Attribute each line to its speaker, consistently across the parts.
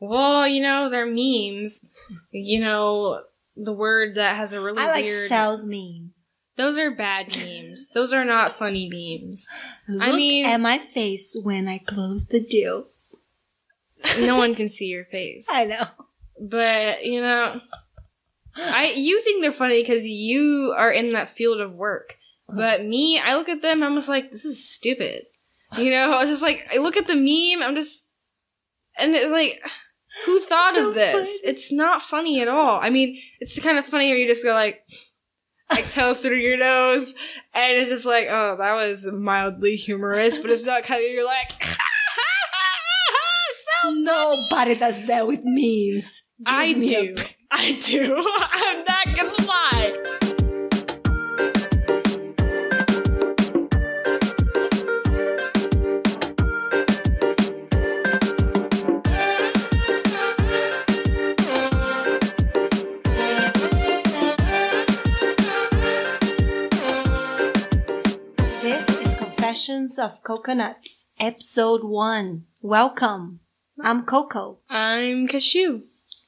Speaker 1: Well, they're memes. The word that has a really weird...
Speaker 2: I like Sal's memes.
Speaker 1: Those are bad memes. Those are not funny memes.
Speaker 2: Look at my face when I close the deal.
Speaker 1: No one can see your face.
Speaker 2: I know.
Speaker 1: But, you think they're funny because you are in that field of work. But me, I look at them, I'm just like, this is stupid. I was just like, I look at the meme, and it's like, who thought of this? Funny. It's not funny at all. I mean, it's kind of funny where you just go like, exhale through your nose, and it's just like, oh, that was mildly humorous, but it's not kind of, you're like, so funny.
Speaker 2: Nobody does that with memes.
Speaker 1: I do. I'm not gonna lie.
Speaker 2: Of Coco Nuts, Episode 1. Welcome. I'm Coco.
Speaker 1: I'm Cashew.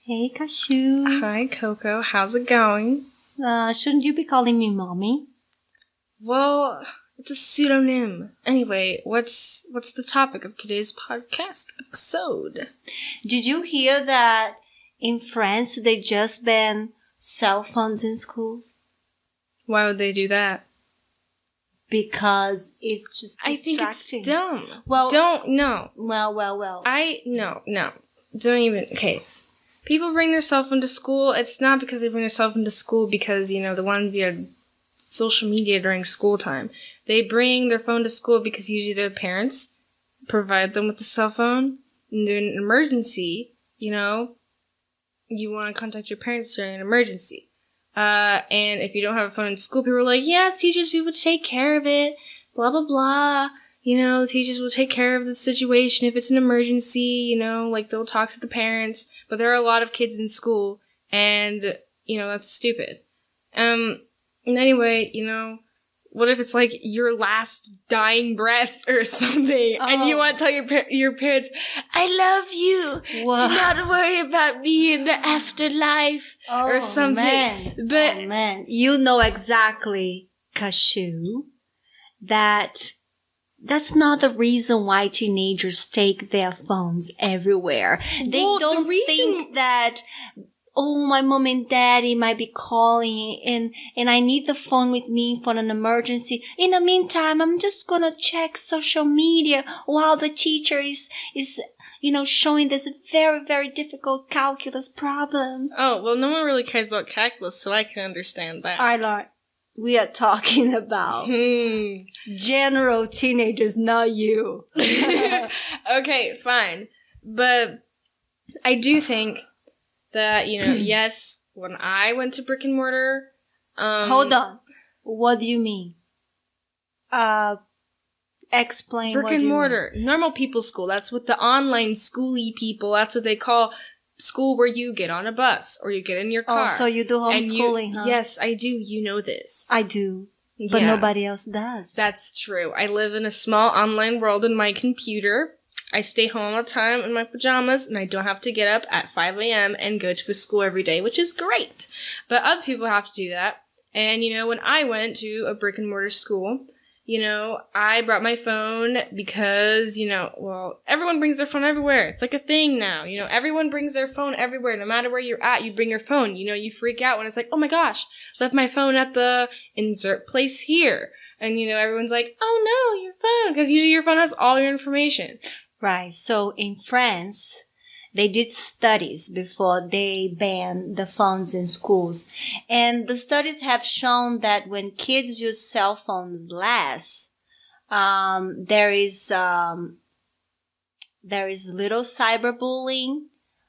Speaker 2: Hey, Cashew.
Speaker 1: Hi, Coco. How's it going?
Speaker 2: Shouldn't you be calling me Mommy?
Speaker 1: Well, it's a pseudonym. Anyway, what's the topic of today's podcast episode?
Speaker 2: Did you hear that in France they just banned cell phones in schools?
Speaker 1: Why would they do that?
Speaker 2: Because it's just distracting.
Speaker 1: I think it's dumb.
Speaker 2: Well,
Speaker 1: no.
Speaker 2: Well.
Speaker 1: No. Don't even, okay. People bring their cell phone to school. It's not because they bring their cell phone to school because, they want via social media during school time. They bring their phone to school because usually their parents provide them with the cell phone. And during an emergency, you want to contact your parents during an emergency. And if you don't have a phone in school, people are like, yeah, teachers, we will take care of it, blah, blah, blah. Teachers will take care of the situation if it's an emergency, they'll talk to the parents. But there are a lot of kids in school, and, that's stupid. And anyway, what if it's like your last dying breath or something, and you want to tell your parents, I love you, do not worry about me in the afterlife, or something.
Speaker 2: Man. You know exactly, Cashew, that's not the reason why teenagers take their phones everywhere. They don't think that... oh, my mom and daddy might be calling and I need the phone with me for an emergency. In the meantime, I'm just gonna check social media while the teacher is showing this very, very difficult calculus problem.
Speaker 1: Oh, well, no one really cares about calculus, so I can understand that.
Speaker 2: We are talking about general teenagers, not you.
Speaker 1: Okay, fine. But I do think that, yes, when I went to brick and mortar...
Speaker 2: Hold on. What do you mean? Explain
Speaker 1: brick
Speaker 2: what
Speaker 1: and
Speaker 2: you
Speaker 1: mortar.
Speaker 2: mean.
Speaker 1: Normal people's school. That's what the online schooly people, that's what they call school where you get on a bus or you get in your car.
Speaker 2: Oh, so you do homeschooling, huh?
Speaker 1: Yes, I do. You know this.
Speaker 2: I do. But nobody else does.
Speaker 1: That's true. I live in a small online world in my computer. I stay home all the time in my pajamas, and I don't have to get up at 5 a.m. and go to a school every day, which is great. But other people have to do that. And, when I went to a brick-and-mortar school, I brought my phone because, everyone brings their phone everywhere. It's like a thing now. Everyone brings their phone everywhere. No matter where you're at, you bring your phone. You freak out when it's like, oh my gosh, left my phone at the insert place here. And, everyone's like, oh no, your phone. Because usually your phone has all your information.
Speaker 2: Right. So in France, they did studies before they banned the phones in schools. And the studies have shown that when kids use cell phones less, there is little cyberbullying.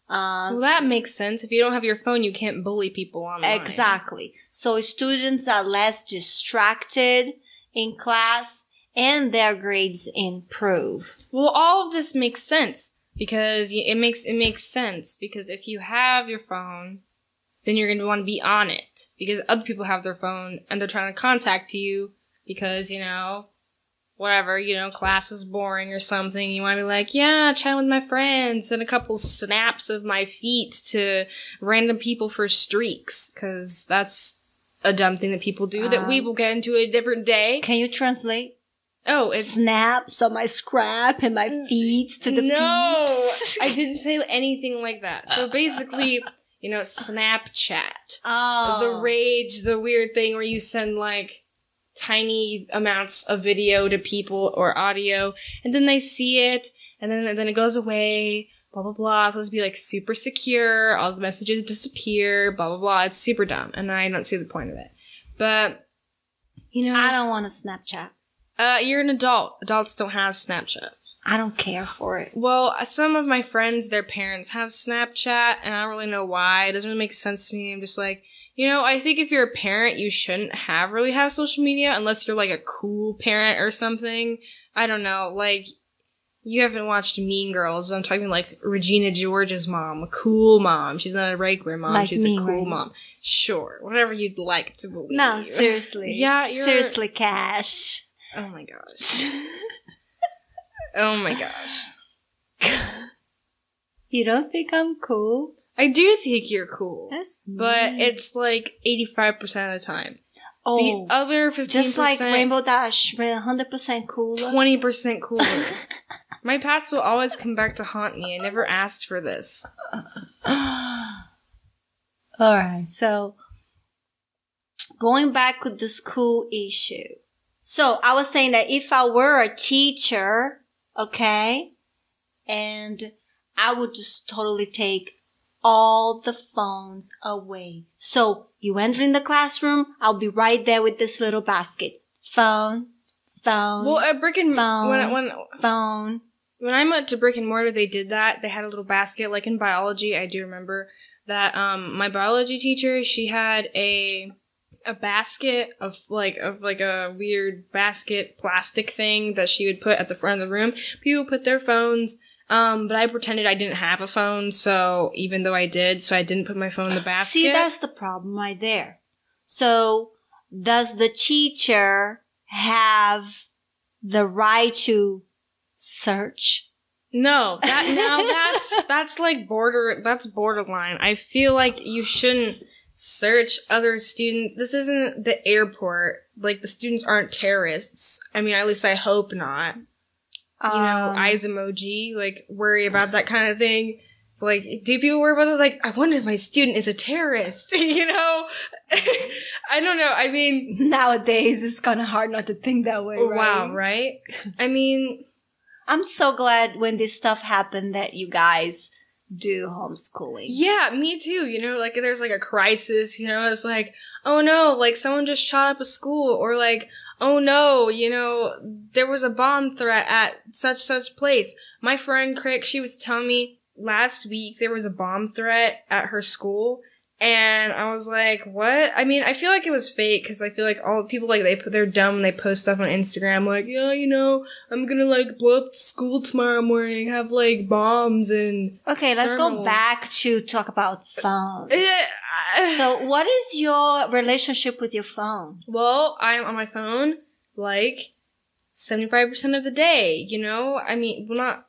Speaker 1: Well, that makes sense. If you don't have your phone, you can't bully people online.
Speaker 2: Exactly. So students are less distracted in class. And their grades improve.
Speaker 1: Well, all of this makes sense because it makes sense because if you have your phone, then you're going to want to be on it because other people have their phone and they're trying to contact you because whatever, class is boring or something. You want to be like, yeah, chatting with my friends, and a couple snaps of my feet to random people for streaks, because that's a dumb thing that people do that we will get into a different day.
Speaker 2: Can you translate?
Speaker 1: Oh, it's
Speaker 2: snaps on my scrap and my feet to the peeps.
Speaker 1: I didn't say anything like that. So basically, Snapchat.
Speaker 2: Oh.
Speaker 1: The rage, the weird thing where you send like tiny amounts of video to people or audio, and then they see it, and then it goes away, blah, blah, blah. It's supposed to be like super secure, all the messages disappear, blah, blah, blah. It's super dumb, and I don't see the point of it. But,
Speaker 2: I don't want a Snapchat.
Speaker 1: You're an adult. Adults don't have Snapchat.
Speaker 2: I don't care for it.
Speaker 1: Well, some of my friends, their parents have Snapchat, and I don't really know why. It doesn't really make sense to me. I'm just like, I think if you're a parent, you shouldn't really have social media unless you're like a cool parent or something. I don't know. Like, you haven't watched Mean Girls. I'm talking like Regina George's mom, a cool mom. She's not a regular mom.
Speaker 2: Like
Speaker 1: she's
Speaker 2: me,
Speaker 1: a cool
Speaker 2: right?
Speaker 1: Mom. Sure. Whatever you'd like to believe.
Speaker 2: No, seriously.
Speaker 1: Yeah,
Speaker 2: seriously, Cash.
Speaker 1: Oh my gosh. Oh my gosh.
Speaker 2: You don't think I'm cool?
Speaker 1: I do think you're cool.
Speaker 2: That's mean.
Speaker 1: But it's like 85% of the time.
Speaker 2: Oh.
Speaker 1: The other 15%.
Speaker 2: Just like Rainbow Dash, 100% cooler.
Speaker 1: 20% cooler. My past will always come back to haunt me. I never asked for this.
Speaker 2: Alright, so going back to the school issue. So I was saying that if I were a teacher, okay, and I would just totally take all the phones away. So you enter in the classroom, I'll be right there with this little basket. Phone.
Speaker 1: Well, at brick and
Speaker 2: phone.
Speaker 1: When I went to brick and mortar, they did that. They had a little basket, like in biology. I do remember that my biology teacher, she had a basket of a weird basket plastic thing that she would put at the front of the room. People put their phones, but I pretended I didn't have a phone, so even though I did, so I didn't put my phone in the basket.
Speaker 2: See, that's the problem right there. So, does the teacher have the right to search?
Speaker 1: No, that's like borderline. I feel like you shouldn't search other students. This isn't the airport. Like, the students aren't terrorists. I mean, at least I hope not. Eyes emoji, like, worry about that kind of thing. Like, do people worry about this? Like, I wonder if my student is a terrorist, I don't know. I mean,
Speaker 2: nowadays it's kind of hard not to think that way, right?
Speaker 1: Wow, right? I mean,
Speaker 2: I'm so glad when this stuff happened that you guys do homeschooling.
Speaker 1: Yeah, me too. Like, there's like a crisis, it's like, oh no, like someone just shot up a school, or like, oh no, there was a bomb threat at such place. My friend Crick, she was telling me last week there was a bomb threat at her school, and I was like, what? I mean, I feel like it was fake, because I feel like all people, like, they're dumb and they post stuff on Instagram, like, yeah, I'm gonna, like, blow up the school tomorrow morning, have, like, bombs and
Speaker 2: Okay, let's
Speaker 1: thermals.
Speaker 2: go back to talk about phones. So, what is your relationship with your phone?
Speaker 1: Well, I'm on my phone, like, 75% of the day, I mean, well, not...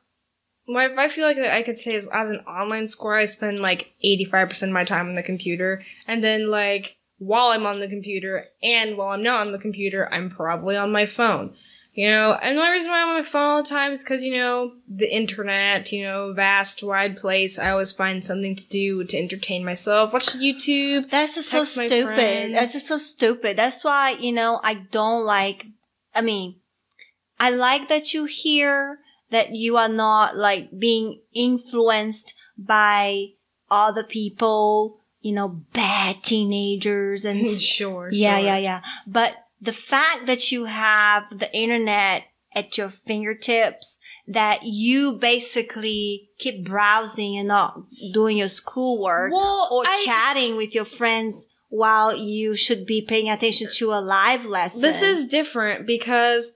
Speaker 1: I feel like I could say as an online score, I spend like 85% of my time on the computer. And then like while I'm on the computer and while I'm not on the computer, I'm probably on my phone. And the only reason why I'm on my phone all the time is because, the internet, vast, wide place. I always find something to do to entertain myself. Watch YouTube.
Speaker 2: That's just so stupid. That's just so stupid. That's why, I don't like, I like that you hear that you are not like being influenced by other people, bad teenagers and
Speaker 1: sure.
Speaker 2: Yeah. But the fact that you have the internet at your fingertips, that you basically keep browsing and not doing your schoolwork or chatting with your friends while you should be paying attention to a live lesson.
Speaker 1: This is different because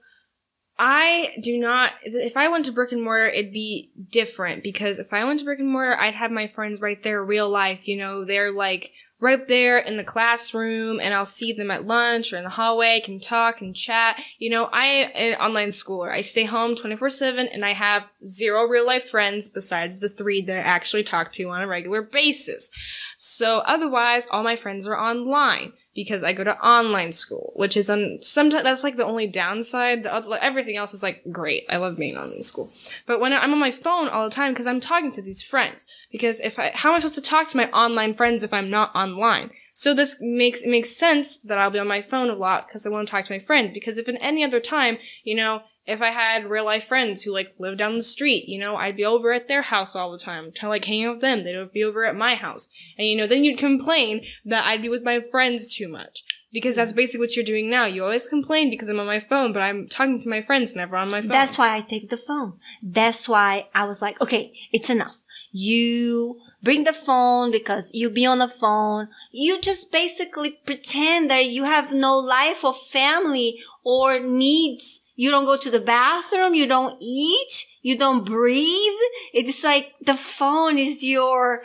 Speaker 1: I do not, if I went to brick and mortar, it'd be different, because if I went to brick and mortar, I'd have my friends right there, real life, they're like right there in the classroom, and I'll see them at lunch or in the hallway, can talk and chat. I am an online schooler. I stay home 24/7, and I have 0 real life friends besides the 3 that I actually talk to on a regular basis. So otherwise, all my friends are online, because I go to online school, which is sometimes that's like the only downside. The other, everything else is like great. I love being online school, but when I'm on my phone all the time, because I'm talking to these friends. Because how am I supposed to talk to my online friends if I'm not online? So this makes sense that I'll be on my phone a lot, because I want to talk to my friends. Because if in any other time, if I had real life friends who like live down the street, I'd be over at their house all the time, to like hang out with them. They'd be over at my house. And then you'd complain that I'd be with my friends too much. Because that's basically what you're doing now. You always complain because I'm on my phone, but I'm talking to my friends never on my phone.
Speaker 2: That's why I take the phone. That's why I was like, okay, it's enough. You bring the phone because you be on the phone. You just basically pretend that you have no life or family or needs. You don't go to the bathroom. You don't eat. You don't breathe. It's like the phone is your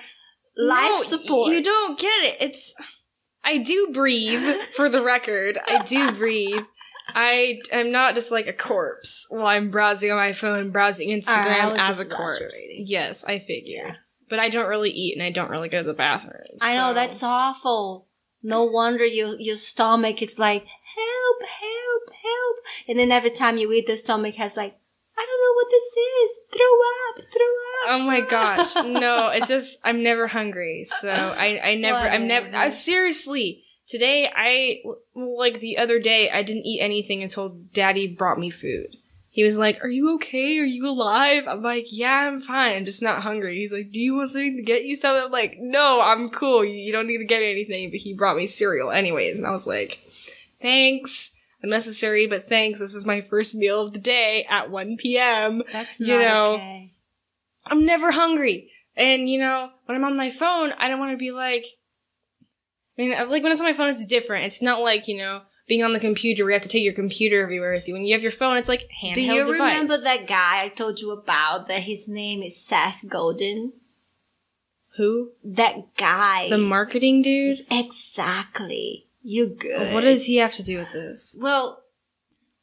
Speaker 2: life support.
Speaker 1: You don't get it. I do breathe, for the record. I do breathe. I am not just like a corpse while I'm browsing on my phone, browsing Instagram as a corpse. Yes, I figure. Yeah. But I don't really eat, and I don't really go to the bathroom.
Speaker 2: I know, that's awful. No wonder your stomach, it's like, help, help, help. And then every time you eat, the stomach has like, I don't know what this is. Throw up, throw up.
Speaker 1: Oh my gosh. No, it's just, I'm never hungry. So seriously, today the other day, I didn't eat anything until Daddy brought me food. He was like, are you okay? Are you alive? I'm like, yeah, I'm fine. I'm just not hungry. He's like, do you want something to get you something? I'm like, no, I'm cool. You don't need to get me anything. But he brought me cereal anyways. And I was like, thanks. Unnecessary, but thanks. This is my first meal of the day at 1 p.m.
Speaker 2: That's not okay.
Speaker 1: I'm never hungry. And, when I'm on my phone, I don't want to be like, when it's on my phone, it's different. It's not like, being on the computer where you have to take your computer everywhere with you. When you have your phone, it's like handheld device.
Speaker 2: Do you remember that guy I told you about, that his name is Seth Godin?
Speaker 1: Who?
Speaker 2: That guy.
Speaker 1: The marketing dude?
Speaker 2: Exactly. You good.
Speaker 1: What does he have to do with this?
Speaker 2: Well,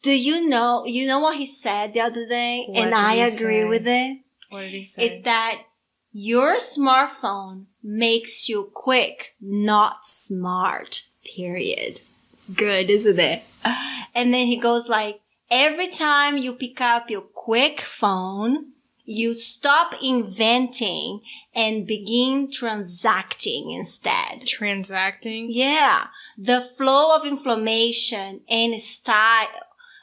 Speaker 2: do you know what he said the other day? And I agree with it.
Speaker 1: What did he say?
Speaker 2: It's that your smartphone makes you quick, not smart. Period. Good, isn't it? And then he goes like, every time you pick up your quick phone, you stop inventing and begin transacting instead.
Speaker 1: Transacting?
Speaker 2: Yeah. The flow of information and style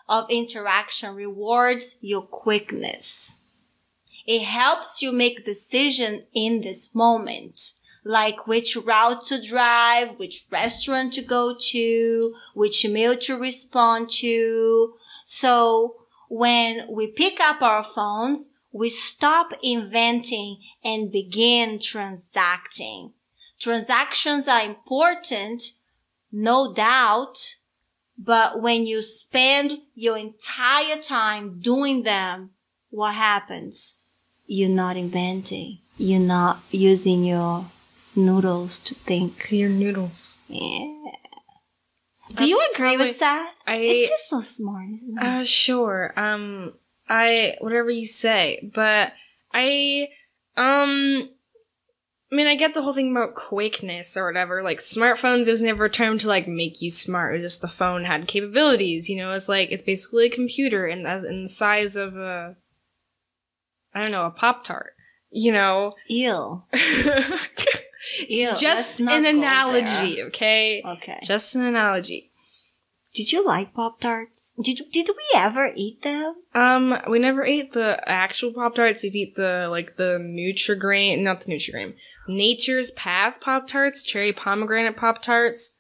Speaker 2: of interaction rewards your quickness. It helps you make decisions in this moment, like which route to drive, which restaurant to go to, which email to respond to. So when we pick up our phones, we stop inventing and begin transacting. Transactions are important, no doubt, but when you spend your entire time doing them, what happens? You're not inventing. You're not using your noodles to think.
Speaker 1: Your noodles.
Speaker 2: Yeah. Do you agree with that? It's just so smart, isn't it?
Speaker 1: Sure. Whatever you say, but I get the whole thing about quickness or whatever. Like, smartphones, it was never a term to, like, make you smart. It was just the phone had capabilities, it's like, it's basically a computer in the size of a Pop-Tart, Ew. It's just an analogy, okay?
Speaker 2: Okay.
Speaker 1: Just an analogy.
Speaker 2: Did you like Pop-Tarts? Did we ever eat them?
Speaker 1: We never ate the actual Pop-Tarts. We'd eat the Nutri-Grain, not the Nutri-Grain, Nature's Path Pop-Tarts, cherry pomegranate Pop-Tarts.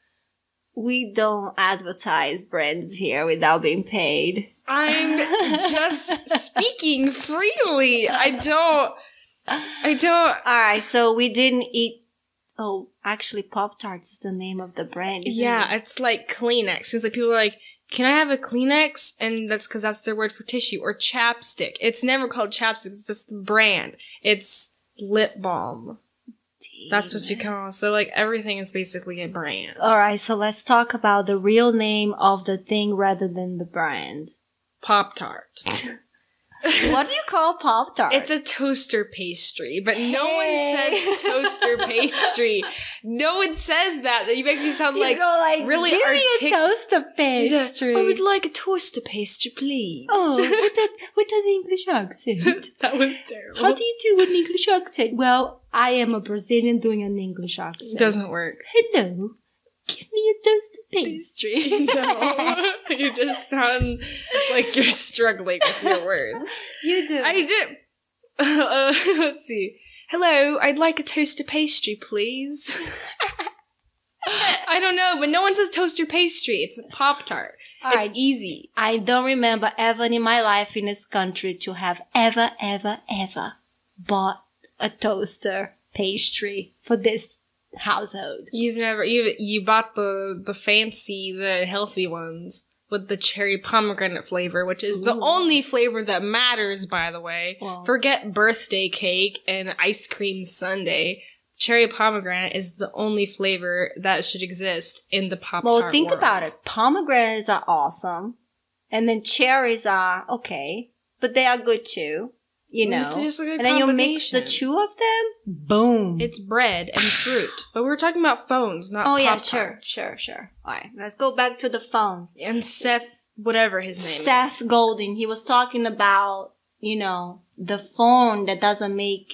Speaker 2: We don't advertise brands here without being paid.
Speaker 1: I'm just speaking freely. I don't.
Speaker 2: Alright, so we didn't eat. Oh, actually, Pop-Tarts is the name of the brand.
Speaker 1: Yeah,
Speaker 2: it?
Speaker 1: It's like Kleenex. It's like people are like, can I have a Kleenex? And that's because that's their word for tissue. Or chapstick. It's never called chapstick. It's just the brand. It's lip balm. That's what you call it. So, like, everything is basically a brand.
Speaker 2: All right, so let's talk about the real name of the thing rather than the brand.
Speaker 1: Pop-Tart.
Speaker 2: What do you call Pop-Tart?
Speaker 1: It's a toaster pastry, but no one says toaster pastry. No one says that. You make me sound like, really
Speaker 2: give
Speaker 1: articulate.
Speaker 2: me a toaster pastry.
Speaker 1: I would like a toaster pastry, please.
Speaker 2: Oh, with an English accent.
Speaker 1: That was terrible.
Speaker 2: How do you do an English accent? Well, I am a Brazilian doing an English accent.
Speaker 1: It doesn't work.
Speaker 2: Hello. Give me a toaster pastry.
Speaker 1: No. You just sound like you're struggling with your words.
Speaker 2: You do.
Speaker 1: I did. Let's see. Hello, I'd like a toaster pastry, please. I don't know, but no one says toaster pastry. It's a Pop-Tart. It's easy.
Speaker 2: I don't remember ever in my life in this country to have ever bought a toaster pastry for this household.
Speaker 1: You bought the fancy, the healthy ones with the cherry pomegranate flavor, which is the only flavor that matters, by the way.
Speaker 2: Well,
Speaker 1: forget birthday cake and ice cream sundae. Cherry pomegranate is the only flavor that should exist in the Pop-Tart
Speaker 2: Well, think
Speaker 1: world.
Speaker 2: about it. Pomegranates are awesome. And then cherries are okay. But they are good too. You know.
Speaker 1: It's just a good
Speaker 2: and then you mix the two of them. Boom.
Speaker 1: It's bread and fruit. But we were talking about phones, not Pop-Tarts.
Speaker 2: Sure. Alright, let's go back to the phones.
Speaker 1: And Seth, whatever his name is.
Speaker 2: Seth Golden, he was talking about, you know, the phone that doesn't make,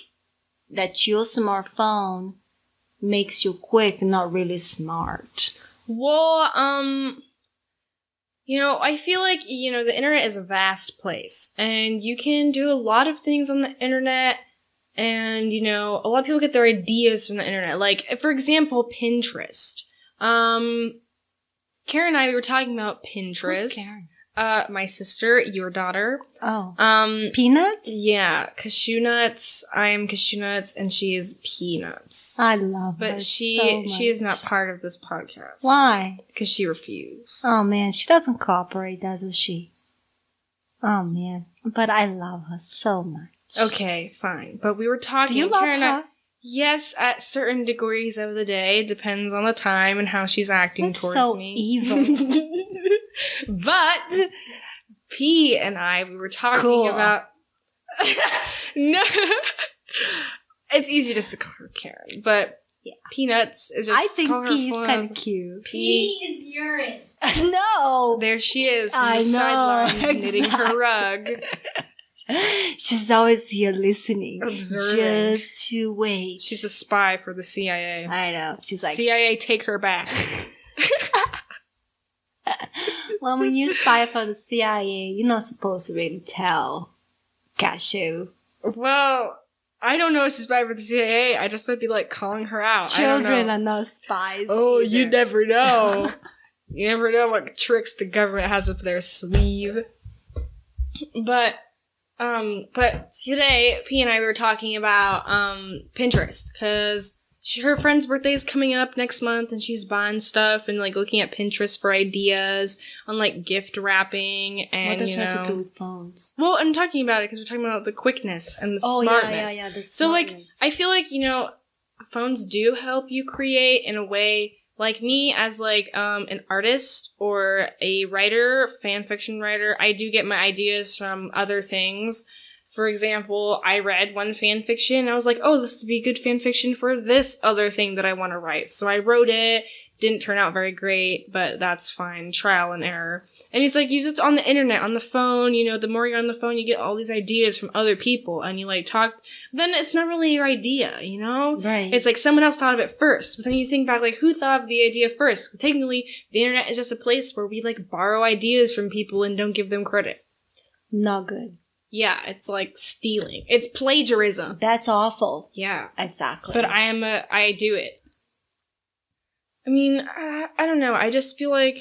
Speaker 2: that your smartphone makes you quick, not really smart.
Speaker 1: Well, you know, I feel like, you know, the internet is a vast place, and you can do a lot of things on the internet, and, you know, a lot of people get their ideas from the internet. Like, for example, Pinterest. Karen and I, we were talking about Pinterest.
Speaker 2: Who's Karen?
Speaker 1: My sister, your daughter.
Speaker 2: Oh. Peanuts?
Speaker 1: Yeah, Cashew Nuts. I am Cashew Nuts, and she is Peanuts.
Speaker 2: I love her
Speaker 1: But
Speaker 2: so
Speaker 1: she
Speaker 2: much.
Speaker 1: is not part of this podcast.
Speaker 2: Why?
Speaker 1: Because she refused.
Speaker 2: Oh man, she doesn't cooperate, doesn't she? Oh man. But I love her so much.
Speaker 1: Okay, fine. But we were talking.
Speaker 2: Do you love
Speaker 1: Karen and I-
Speaker 2: her?
Speaker 1: Yes, at certain degrees of the day. Depends on the time and how she's acting
Speaker 2: That's
Speaker 1: towards
Speaker 2: so
Speaker 1: me.
Speaker 2: evil.
Speaker 1: But P and I, we were talking
Speaker 2: Cool.
Speaker 1: about. No, it's easy just to call her Karen, but
Speaker 2: Yeah.
Speaker 1: Peanuts is just.
Speaker 2: I think
Speaker 1: call her
Speaker 2: P is
Speaker 1: full
Speaker 2: kind
Speaker 1: names.
Speaker 2: of cute.
Speaker 1: P.
Speaker 3: is urine.
Speaker 2: No!
Speaker 1: There she is. On
Speaker 2: I
Speaker 1: the
Speaker 2: know,
Speaker 1: sidelines, knitting her
Speaker 2: exactly.
Speaker 1: rug.
Speaker 2: She's always here listening.
Speaker 1: Observing.
Speaker 2: Just to wait.
Speaker 1: She's a spy for the CIA.
Speaker 2: I know. She's like,
Speaker 1: CIA, take her back.
Speaker 2: well, when you spy for the CIA, you're not supposed to really tell Cashew.
Speaker 1: Well, I don't know if she's spy for the CIA. I just might be like calling her out. I don't
Speaker 2: Children
Speaker 1: know.
Speaker 2: are not spies.
Speaker 1: Oh,
Speaker 2: either.
Speaker 1: you never know. You never know what tricks the government has up their sleeve. But today, P and I were talking about Pinterest, because her friend's birthday is coming up next month, and she's buying stuff and like looking at Pinterest for ideas on like gift wrapping and
Speaker 2: What does
Speaker 1: you
Speaker 2: that
Speaker 1: know.
Speaker 2: have to do with phones?
Speaker 1: Well, I'm talking about it because we're talking about the quickness and the
Speaker 2: Oh,
Speaker 1: smartness.
Speaker 2: yeah. The
Speaker 1: So, like,
Speaker 2: smartness.
Speaker 1: I feel like, you know, phones do help you create in a way, like me as, like, an artist or a writer, fan fiction writer, I do get my ideas from other things. For example, I read one fan fiction, and I was like, oh, this would be good fan fiction for this other thing that I want to write. So I wrote it, didn't turn out very great, but that's fine, trial and error. And he's like, use it on the internet, on the phone, you know, the more you're on the phone, you get all these ideas from other people, and you, like, talk, then it's not really your idea, you know?
Speaker 2: Right.
Speaker 1: It's like someone else thought of it first, but then you think back, like, who thought of the idea first? Technically, the internet is just a place where we, like, borrow ideas from people and don't give them credit.
Speaker 2: Not good.
Speaker 1: Yeah, it's like stealing. It's plagiarism.
Speaker 2: That's awful.
Speaker 1: Yeah.
Speaker 2: Exactly.
Speaker 1: But I do it. I mean, I don't know. I just feel like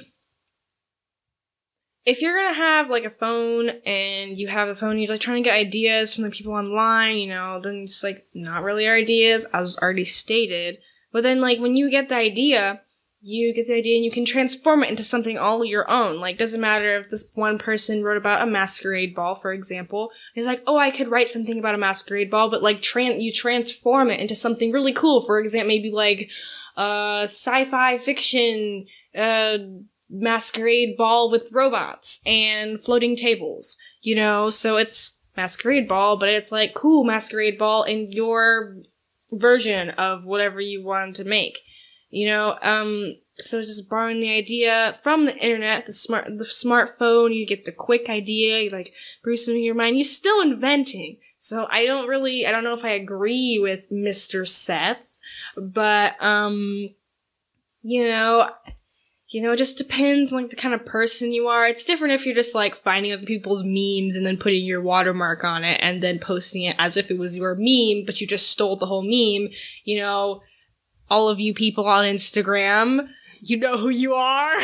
Speaker 1: if you're gonna have like a phone and you have a phone, you're like trying to get ideas from the people online, you know, then it's like not really our ideas, as already stated. But then like when you get the idea, you get the idea and you can transform it into something all your own. Like, doesn't matter if this one person wrote about a masquerade ball, for example. He's like, oh, I could write something about a masquerade ball, but like you transform it into something really cool. For example, maybe like sci-fi fiction masquerade ball with robots and floating tables, you know? So it's masquerade ball, but it's like cool masquerade ball in your version of whatever you wanted to make. You know, so just borrowing the idea from the internet, the smartphone, you get the quick idea, you like brew something in your mind, you're still inventing. So I don't know if I agree with Mr. Seth, but, you know, it just depends on like the kind of person you are. It's different if you're just like finding other people's memes and then putting your watermark on it and then posting it as if it was your meme, but you just stole the whole meme, you know. All of you people on Instagram, you know who you are.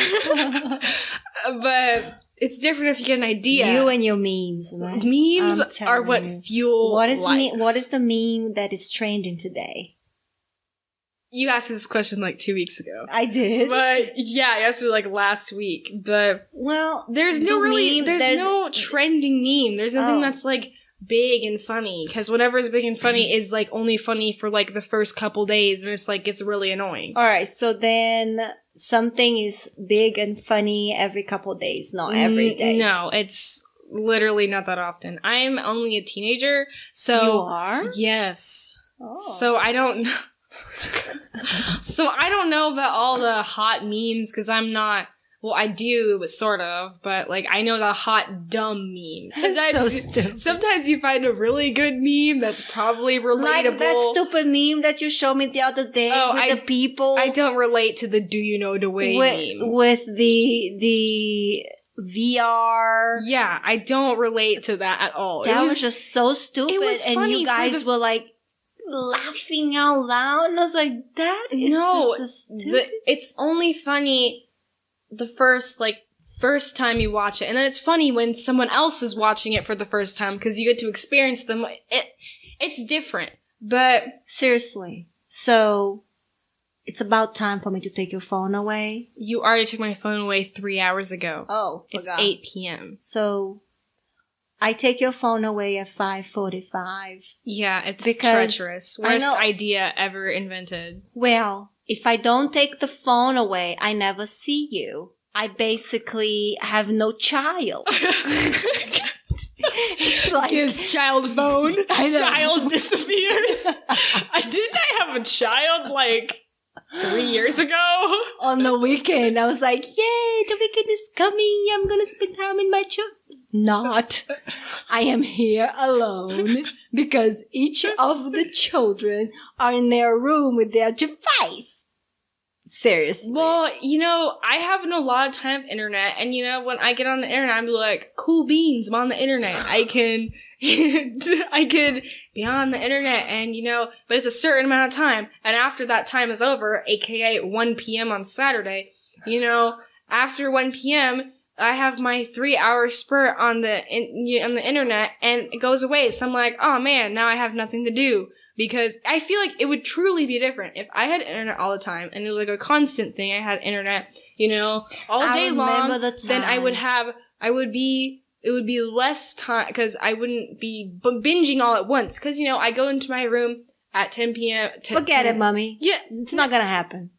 Speaker 1: But it's different if you get an idea.
Speaker 2: You and your memes, right?
Speaker 1: Memes are what fuel
Speaker 2: what is
Speaker 1: life.
Speaker 2: What is the meme that is trending today?
Speaker 1: You asked this question like 2 weeks ago.
Speaker 2: I did.
Speaker 1: But yeah, I asked it like last week. But
Speaker 2: well,
Speaker 1: there's no trending meme. There's nothing that's like big and funny, because whatever's big and funny is like only funny for like the first couple days, and it's like gets really annoying.
Speaker 2: All right, so then something is big and funny every couple days, not every day.
Speaker 1: No, it's literally not that often. I'm only a teenager, so
Speaker 2: you are?
Speaker 1: Yes.
Speaker 2: Oh.
Speaker 1: So I don't know. So I don't know about all the hot memes because I'm not. Well, I do, sort of, but, like, I know the hot, dumb meme. Sometimes you find a really good meme that's probably relatable.
Speaker 2: Like that stupid meme that you showed me the other day with the people.
Speaker 1: I don't relate to the do you know the way meme.
Speaker 2: With the VR.
Speaker 1: Yeah, I don't relate to that at all.
Speaker 2: That was just so stupid. It was funny, and you guys were, like, laughing out loud, and I was like, that is just stupid.
Speaker 1: It's only funny the first time you watch it, and then it's funny when someone else is watching it for the first time because you get to experience them. It's different, but
Speaker 2: seriously. So it's about time for me to take your phone away.
Speaker 1: You already took my phone away 3 hours ago.
Speaker 2: Oh,
Speaker 1: it's 8 p.m.
Speaker 2: So I take your phone away at 5:45.
Speaker 1: Yeah, it's treacherous. Worst idea ever invented.
Speaker 2: Well, if I don't take the phone away, I never see you. I basically have no child. It's like
Speaker 1: his child phone. Child disappears. Didn't I have a child like 3 years ago?
Speaker 2: On the weekend, I was like, yay, the weekend is coming. I'm going to spend time with my child. Not. I am here alone because each of the children are in their room with their device. Seriously.
Speaker 1: Well, you know, I have a lot of time of internet, and you know, when I get on the internet, I'm like, cool beans, I'm on the internet. I could be on the internet, and you know, but it's a certain amount of time, and after that time is over, aka 1 p.m. on Saturday, you know, after 1 p.m., I have my 3-hour spurt on the internet, and it goes away. So I'm like, oh man, now I have nothing to do. Because I feel like it would truly be different if I had internet all the time, and it was like a constant thing. I had internet, you know, all day long. Then it would be less time, because I wouldn't be binging all at once. Because, you know, I go into my room at 10 p.m.
Speaker 2: Forget it, mommy.
Speaker 1: Yeah.
Speaker 2: It's not gonna happen.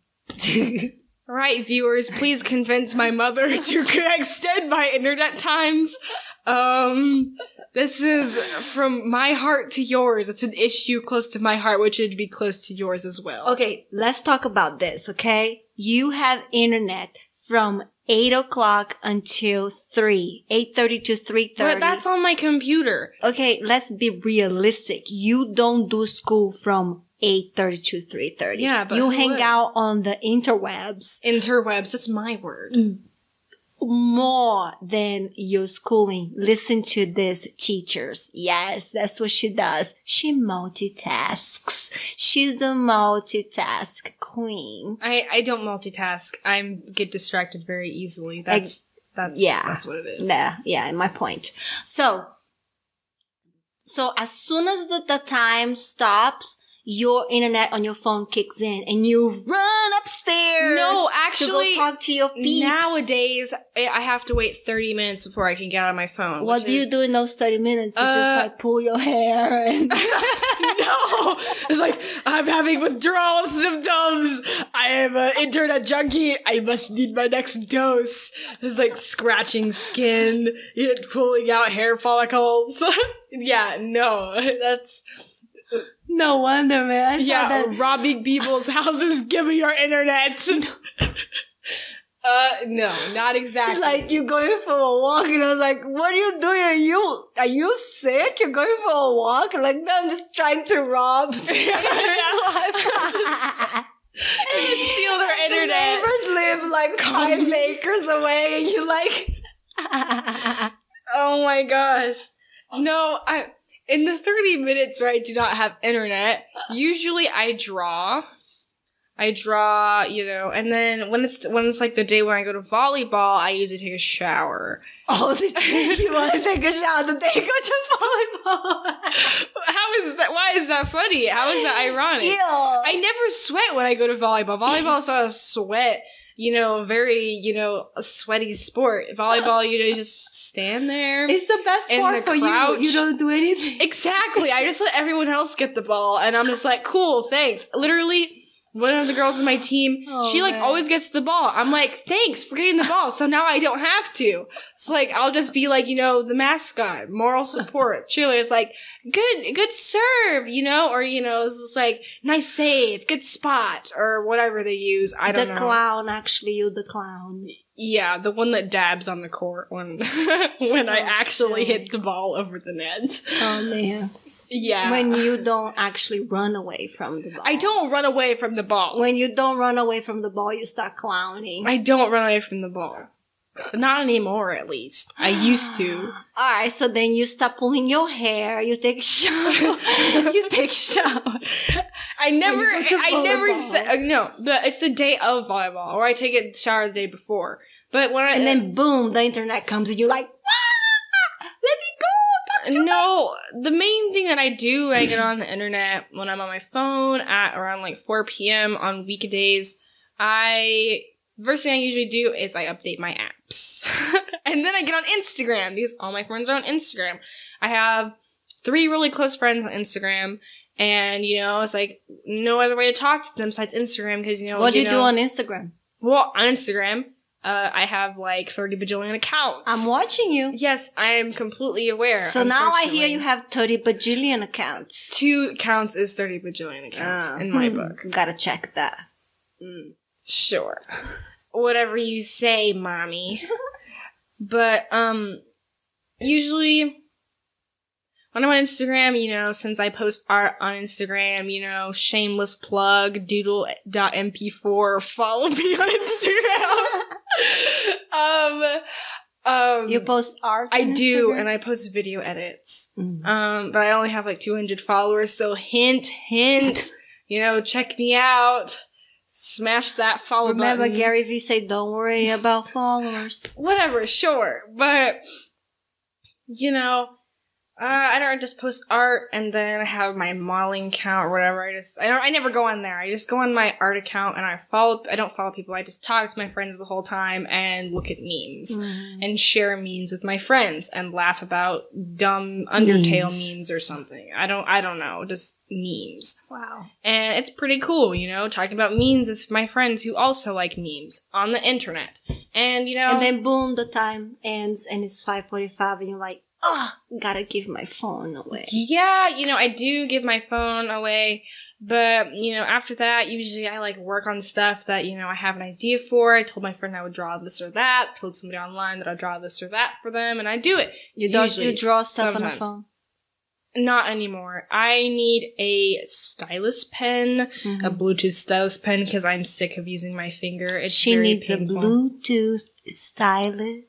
Speaker 1: All right, viewers, please convince my mother to extend my internet times. This is from my heart to yours. It's an issue close to my heart, which would be close to yours as well.
Speaker 2: Okay, let's talk about this, okay? You have internet from 8 o'clock until 8:30 to 3:30.
Speaker 1: But that's on my computer.
Speaker 2: Okay, let's be realistic. You don't do school from 8:30 to 3:30.
Speaker 1: Yeah, but
Speaker 2: you hang out on the interwebs.
Speaker 1: Interwebs, that's my word.
Speaker 2: More than your schooling. Listen to this, teachers. Yes, that's what she does. She multitasks. She's the multitask queen.
Speaker 1: I don't multitask. I get distracted very easily. That's what it is.
Speaker 2: Yeah, my point. So as soon as the time stops, your internet on your phone kicks in and you run upstairs.
Speaker 1: No, actually,
Speaker 2: to go talk to your peeps.
Speaker 1: Nowadays, I have to wait 30 minutes before I can get on my phone.
Speaker 2: What do you do in those 30 minutes? You just like pull your hair and...
Speaker 1: No! It's like, I'm having withdrawal symptoms. I am an internet junkie. I must need my next dose. It's like scratching skin, pulling out hair follicles. Yeah, no, that's...
Speaker 2: No wonder, man.
Speaker 1: Yeah, robbing people's houses. Give me your internet. No, not exactly.
Speaker 2: Like, you're going for a walk, and I was like, what are you doing? Are you sick? You're going for a walk? Like, no, I'm just trying to rob.
Speaker 1: Steal their internet.
Speaker 2: The neighbors live like 5 acres away, and you're like...
Speaker 1: Oh my gosh. No, in the 30 minutes where I do not have internet, usually I draw, and then when it's like the day when I go to volleyball, I usually take a shower.
Speaker 2: Oh, you want to take a shower the day you go to volleyball?
Speaker 1: How is that? Why is that funny? How is that ironic?
Speaker 2: Ew.
Speaker 1: I never sweat when I go to volleyball. Volleyball is not a sweat. Very, a sweaty sport. Volleyball, you just stand there.
Speaker 2: It's the best part for you. You don't do anything.
Speaker 1: Exactly. I just let everyone else get the ball, and I'm just like, cool, thanks. Literally, one of the girls on my team, she always gets the ball. I'm like, thanks for getting the ball, so now I don't have to. It's like, I'll just be like, the mascot, moral support. Cheerleader is like, good serve, or, it's just like, nice save, good spot, or whatever they use. I don't know.
Speaker 2: The clown, actually, you're the clown.
Speaker 1: Yeah, the one that dabs on the court when I actually hit the ball over the net.
Speaker 2: Oh, man.
Speaker 1: Yeah.
Speaker 2: When you don't actually run away from the ball.
Speaker 1: I don't run away from the ball.
Speaker 2: When you don't run away from the ball, you start clowning.
Speaker 1: I don't run away from the ball. Not anymore, at least. I used to.
Speaker 2: Alright, so then you stop pulling your hair, you take a shower.
Speaker 1: I never said, no, it's the day of volleyball, or I take a shower the day before. But
Speaker 2: and then boom, the internet comes and you're like, let me go!
Speaker 1: No, the main thing that I do when I get on the internet, when I'm on my phone at around like 4 p.m. on weekdays, first thing I usually do is I update my apps. And then I get on Instagram, because all my friends are on Instagram. I have 3 really close friends on Instagram, and, it's like no other way to talk to them besides Instagram, because,
Speaker 2: What do you do on Instagram?
Speaker 1: Well, on Instagram, I have like 30 bajillion accounts.
Speaker 2: I'm watching you.
Speaker 1: Yes, I am completely aware.
Speaker 2: So now I hear you have 30 bajillion accounts.
Speaker 1: 2 accounts is 30 bajillion accounts in my book.
Speaker 2: Gotta check that.
Speaker 1: Sure. Whatever you say, mommy. But, usually, when I'm on Instagram, since I post art on Instagram, shameless plug, doodle.mp4, follow me on Instagram.
Speaker 2: You post art on
Speaker 1: I do,
Speaker 2: Instagram?
Speaker 1: and I post video edits. But I only have like 200 followers, so hint, check me out. Smash that follow button.
Speaker 2: Remember, Gary Vee said, don't worry about followers.
Speaker 1: Whatever, sure. But, I don't just post art, and then I have my modeling account or whatever. I never go on there. I just go on my art account, and I don't follow people. I just talk to my friends the whole time and look at memes and share memes with my friends and laugh about dumb Undertale memes or something. I don't know, just memes.
Speaker 2: Wow.
Speaker 1: And it's pretty cool, talking about memes with my friends who also like memes on the internet. And,
Speaker 2: And then boom, the time ends and it's 5:45 and you're like, gotta give my phone away.
Speaker 1: Yeah, I do give my phone away, but, after that, usually I, work on stuff that, I have an idea for. I told my friend I would draw this or that, told somebody online that I'd draw this or that for them, and I do it.
Speaker 2: You draw stuff on the phone?
Speaker 1: Not anymore. I need a stylus pen, a Bluetooth stylus pen, because I'm sick of using my finger.
Speaker 2: She needs painful. A Bluetooth stylus.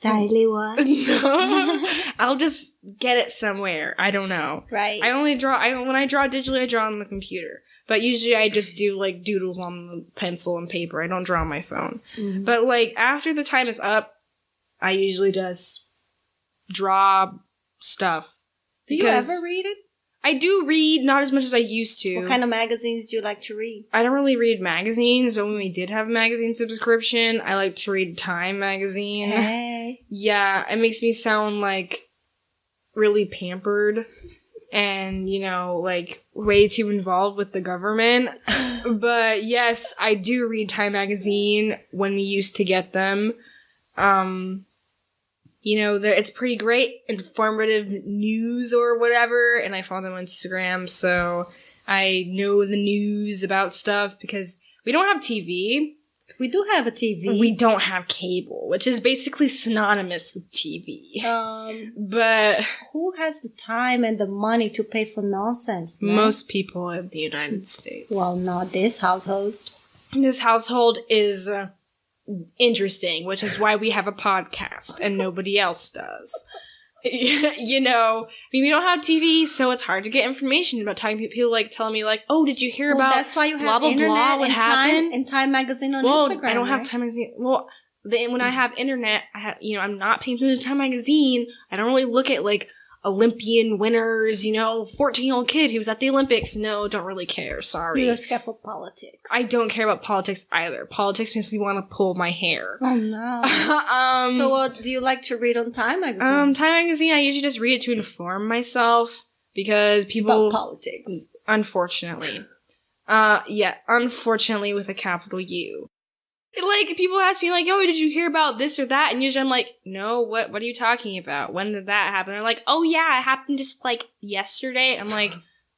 Speaker 2: Styly one?
Speaker 1: No. I'll just get it somewhere. I don't know.
Speaker 2: Right.
Speaker 1: I only draw, when I draw digitally, I draw on the computer. But usually I just do, doodles on the pencil and paper. I don't draw on my phone. But, after the time is up, I usually just draw stuff.
Speaker 2: Do you ever read it?
Speaker 1: I do read, not as much as I used to.
Speaker 2: What kind of magazines do you like to read?
Speaker 1: I don't really read magazines, but when we did have a magazine subscription, I like to read Time magazine.
Speaker 2: Hey.
Speaker 1: Yeah, it makes me sound like really pampered and, like way too involved with the government. But yes, I do read Time magazine when we used to get them. It's pretty great, informative news or whatever, and I follow them on Instagram, so I know the news about stuff because we don't have TV.
Speaker 2: We do have a TV.
Speaker 1: We don't have cable, which is basically synonymous with TV. But
Speaker 2: who has the time and the money to pay for nonsense, man?
Speaker 1: Most people in the United States.
Speaker 2: Well, not this household.
Speaker 1: This household is interesting, which is why we have a podcast and nobody else does. We don't have TV, so it's hard to get information about talking to people, like telling me, like, oh, did you hear about
Speaker 2: that's why you have
Speaker 1: blah, blah,
Speaker 2: internet
Speaker 1: blah, what
Speaker 2: and
Speaker 1: happened?
Speaker 2: Time magazine on
Speaker 1: Well,
Speaker 2: Instagram.
Speaker 1: I don't have Time magazine. Well, when I have internet, I'm not paying attention to Time magazine. I don't really look at, like, Olympian winners, 14-year-old kid who was at the Olympics. No, don't really care. Sorry.
Speaker 2: You're scared for politics.
Speaker 1: I don't care about politics either. Politics makes me want to pull my hair.
Speaker 2: Oh, no. So what do you like to read on Time magazine?
Speaker 1: Time magazine, I usually just read it to inform myself because people...
Speaker 2: About politics.
Speaker 1: Unfortunately. Unfortunately with a capital U. Like, people ask me, like, oh, did you hear about this or that? And usually I'm like, no, what are you talking about? When did that happen? They're like, oh, yeah, it happened just, like, yesterday. I'm like,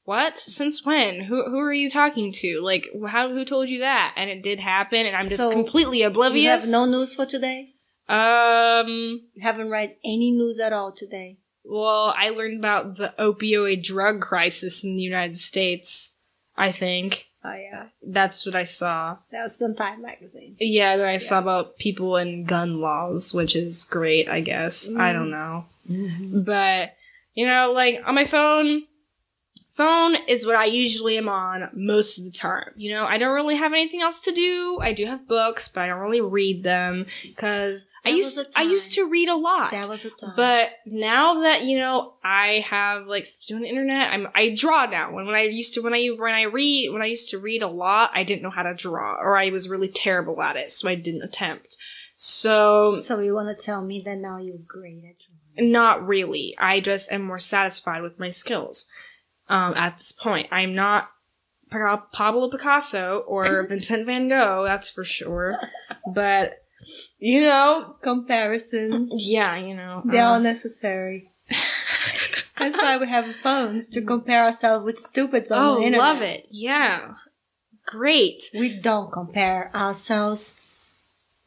Speaker 1: what? Since when? Who are you talking to? Like, who told you that? And it did happen, and I'm just completely oblivious.
Speaker 2: You have no news for today? You haven't read any news at all today?
Speaker 1: Well, I learned about the opioid drug crisis in the United States, I think.
Speaker 2: Oh, yeah.
Speaker 1: That's what I saw.
Speaker 2: That was some Time magazine.
Speaker 1: Yeah, then I saw about people and gun laws, which is great, I guess. I don't know. Mm-hmm. But, like, on my phone is what I usually am on most of the time. I don't really have anything else to do. I do have books, but I don't really read them, because I used to read a lot.
Speaker 2: That was a time.
Speaker 1: But now that, I have, like, doing the internet, I draw now. When I used to read a lot, I didn't know how to draw, or I was really terrible at it, so I didn't attempt. So
Speaker 2: you want to tell me that now you're great at drawing?
Speaker 1: Not really. I just am more satisfied with my skills. At this point, I'm not Pablo Picasso or Vincent van Gogh, that's for sure. But,
Speaker 2: comparisons.
Speaker 1: Yeah,
Speaker 2: they're all necessary. That's why we have phones, to compare ourselves with stupids on the internet.
Speaker 1: Oh, love it. Yeah. Great.
Speaker 2: We don't compare ourselves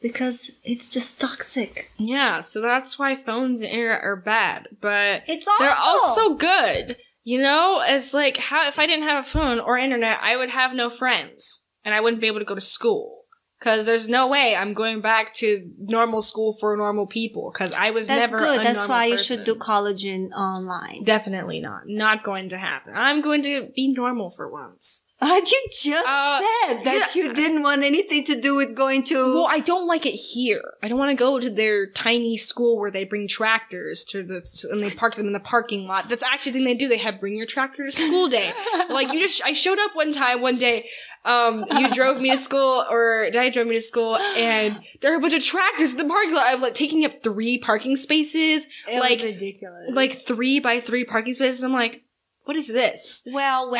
Speaker 2: because it's just toxic.
Speaker 1: Yeah, so that's why phones and internet are bad. But
Speaker 2: it's awful.
Speaker 1: They're also good. It's like, how if I didn't have a phone or internet, I would have no friends. And I wouldn't be able to go to school. Because there's no way I'm going back to normal school for normal people. Because I was never a normal person.
Speaker 2: That's good. That's why you should do college online.
Speaker 1: Definitely not. Not going to happen. I'm going to be normal for once.
Speaker 2: You just said that you didn't want anything to do with going to...
Speaker 1: Well, I don't like it here. I don't want to go to their tiny school where they bring tractors and they park them in the parking lot. That's actually the thing they do. They have bring your tractor to school day. Like, I showed up one day, you drove me to school, or Daddy drove me to school, and there are a bunch of tractors in the parking lot. I'm, like, taking up 3 parking spaces.
Speaker 2: It was ridiculous.
Speaker 1: Like, 3 by 3 parking spaces. I'm like, what is this?
Speaker 2: Well,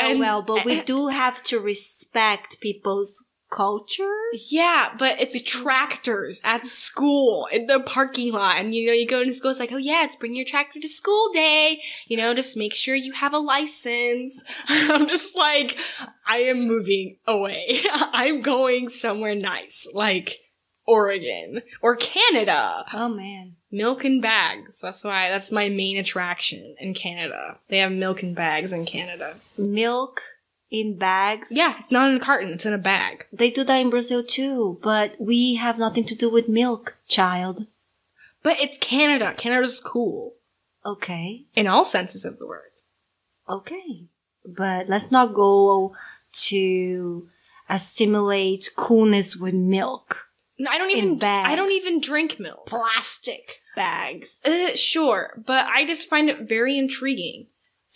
Speaker 2: but we do have to respect people's culture.
Speaker 1: Yeah, but it's tractors at school in the parking lot. And, you go into school, it's like, oh yeah, it's bring your tractor to school day. Just make sure you have a license. I'm just like, I am moving away. I'm going somewhere nice, like Oregon or Canada.
Speaker 2: Oh man.
Speaker 1: Milk and bags. That's my main attraction in Canada. They have milk and bags in Canada.
Speaker 2: Milk in bags?
Speaker 1: Yeah, it's not in a carton, it's in a bag.
Speaker 2: They do that in Brazil too, but we have nothing to do with milk, child.
Speaker 1: But it's Canada. Canada's cool.
Speaker 2: Okay.
Speaker 1: In all senses of the word.
Speaker 2: Okay. But let's not go to assimilate coolness with milk.
Speaker 1: No, I don't even drink milk.
Speaker 2: Plastic bags.
Speaker 1: Sure, but I just find it very intriguing.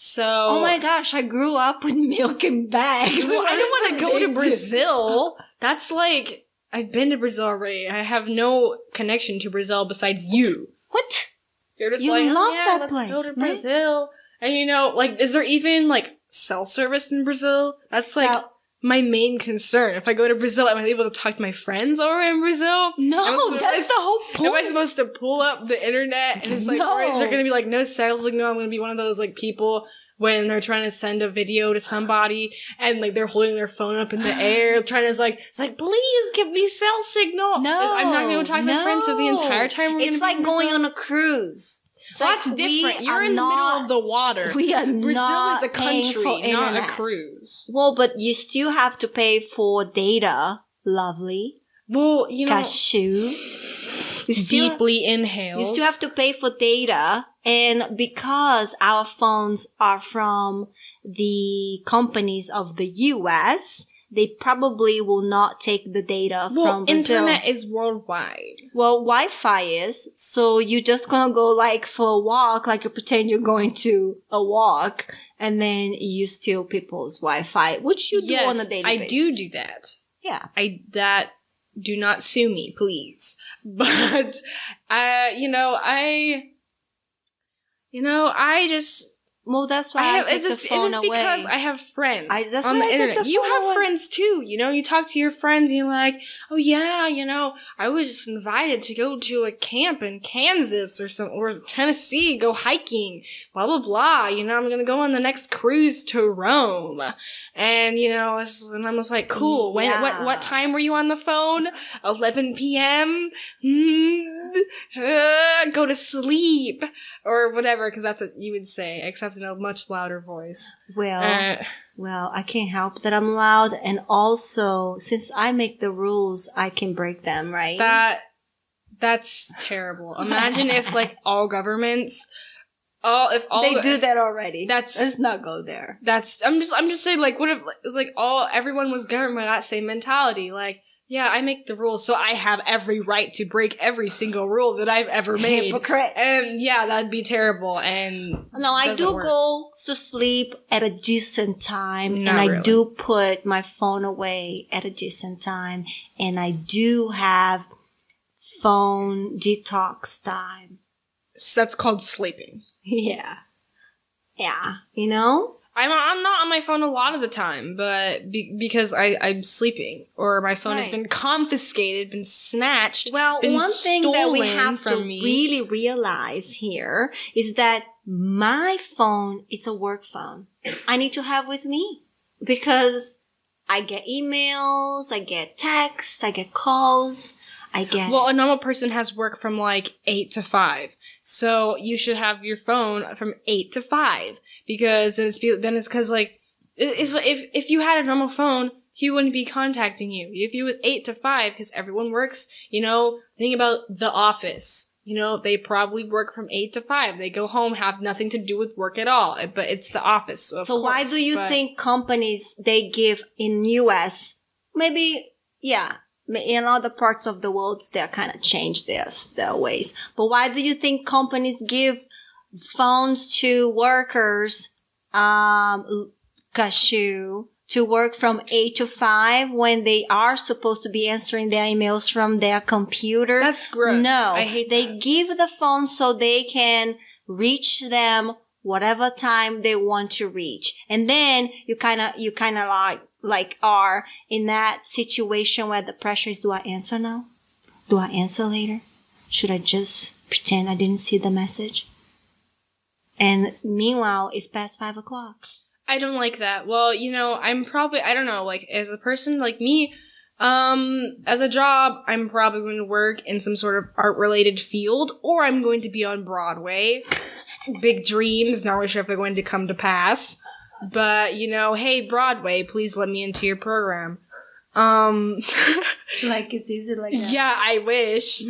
Speaker 1: So,
Speaker 2: oh my gosh, I grew up with milk in bags.
Speaker 1: Well, I don't want to go to Brazil. That's like, I've been to Brazil already. I have no connection to Brazil besides you.
Speaker 2: What?
Speaker 1: You're just
Speaker 2: You
Speaker 1: like,
Speaker 2: love
Speaker 1: yeah,
Speaker 2: that
Speaker 1: let's
Speaker 2: place,
Speaker 1: go to
Speaker 2: right?
Speaker 1: Brazil. And you know, like, is there even, like, cell service in Brazil? That's like my main concern. If I go to Brazil, am I able to talk to my friends over in Brazil?
Speaker 2: No, that's the whole point.
Speaker 1: Am I supposed to pull up the internet and it's like, or is there going to be like no sales? Like, no, I'm going to be one of those like people when they're trying to send a video to somebody and like they're holding their phone up in the air, trying to it's like, please give me cell signal.
Speaker 2: No,
Speaker 1: I'm not going to talk to my friends for the entire time.
Speaker 2: It's like going on a cruise.
Speaker 1: That's like different. You're in the middle of the water.
Speaker 2: We are
Speaker 1: Brazil
Speaker 2: not
Speaker 1: is a country, not
Speaker 2: internet.
Speaker 1: a cruise.
Speaker 2: Well, but you still have to pay for data, lovely.
Speaker 1: Well, you know,
Speaker 2: Cashew.
Speaker 1: deeply inhales.
Speaker 2: You still have to pay for data. And because our phones are from the companies of the US, they probably will not take the data from Brazil.
Speaker 1: Internet is worldwide.
Speaker 2: Well, Wi-Fi is, so you're just gonna go like for a walk, like you pretend you're going to a walk, and then you steal people's Wi-Fi, which you do on a daily basis.
Speaker 1: I do that.
Speaker 2: Yeah.
Speaker 1: Do not sue me, please. But, I just...
Speaker 2: Well, that's why I take the phone away.
Speaker 1: Because I have friends
Speaker 2: that's
Speaker 1: on
Speaker 2: why
Speaker 1: the
Speaker 2: I take
Speaker 1: internet.
Speaker 2: the
Speaker 1: You
Speaker 2: phone
Speaker 1: have
Speaker 2: away.
Speaker 1: friends too, you talk to your friends and you're like, oh yeah, I was just invited to go to a camp in Kansas or Tennessee, go hiking, blah, blah, blah. I'm gonna go on the next cruise to Rome. And, and I was like, cool.
Speaker 2: Yeah.
Speaker 1: What time were you on the phone? 11 p.m.? Go to sleep. Or whatever, because that's what you would say, except in a much louder voice.
Speaker 2: Well, I can't help that I'm loud. And also, since I make the rules, I can break them, right?
Speaker 1: That's terrible. Imagine if, like, all governments... They
Speaker 2: do that already.
Speaker 1: Let's
Speaker 2: not go there.
Speaker 1: I'm just saying, like, what if it's like everyone was governed by that same mentality? Like, yeah, I make the rules, so I have every right to break every single rule that I've ever made.
Speaker 2: Hypocrite.
Speaker 1: And yeah, that'd be terrible. And
Speaker 2: no, I do go to sleep at a decent time,
Speaker 1: Not
Speaker 2: and I
Speaker 1: really.
Speaker 2: do put my phone away at a decent time, and I do have phone detox time.
Speaker 1: So that's called sleeping.
Speaker 2: Yeah.
Speaker 1: I'm not on my phone a lot of the time, but because I'm sleeping, or my phone has
Speaker 2: Right.
Speaker 1: been confiscated, been snatched.
Speaker 2: Well,
Speaker 1: been
Speaker 2: one thing that we
Speaker 1: stolen
Speaker 2: have to
Speaker 1: from me.
Speaker 2: really realize here is that my phone, it's a work phone. I need to have with me because I get emails, I get texts, I get calls,
Speaker 1: Well, a normal person has work from like 8 to 5. So you should have your phone from 8 to 5. Because then it's because like, if you had a normal phone, he wouldn't be contacting you. If it was 8 to 5, because everyone works, think about The Office. They probably work from 8 to 5. They go home, have nothing to do with work at all. But it's The Office, so of course.
Speaker 2: why do you think companies, they give in US, maybe, yeah, in other parts of the world, they're kind of changed their ways. But why do you think companies give phones to workers, Cashew, to work from 8 to 5 when they are supposed to be answering their emails from their computer?
Speaker 1: That's gross.
Speaker 2: No,
Speaker 1: I hate
Speaker 2: they
Speaker 1: that.
Speaker 2: give the phone so they can reach them whatever time they want to reach. And then you kind of like are in that situation where the pressure is, do I answer now? Do I answer later? Should I just pretend I didn't see the message? And meanwhile, it's past 5 o'clock.
Speaker 1: I don't like that. Well, I'm probably, I don't know, like, as a person like me, as a job, I'm probably going to work in some sort of art-related field, or I'm going to be on Broadway. Big dreams, not really sure if they're going to come to pass. But, hey, Broadway, please let me into your program.
Speaker 2: Like, it's easy like that.
Speaker 1: Yeah, I wish.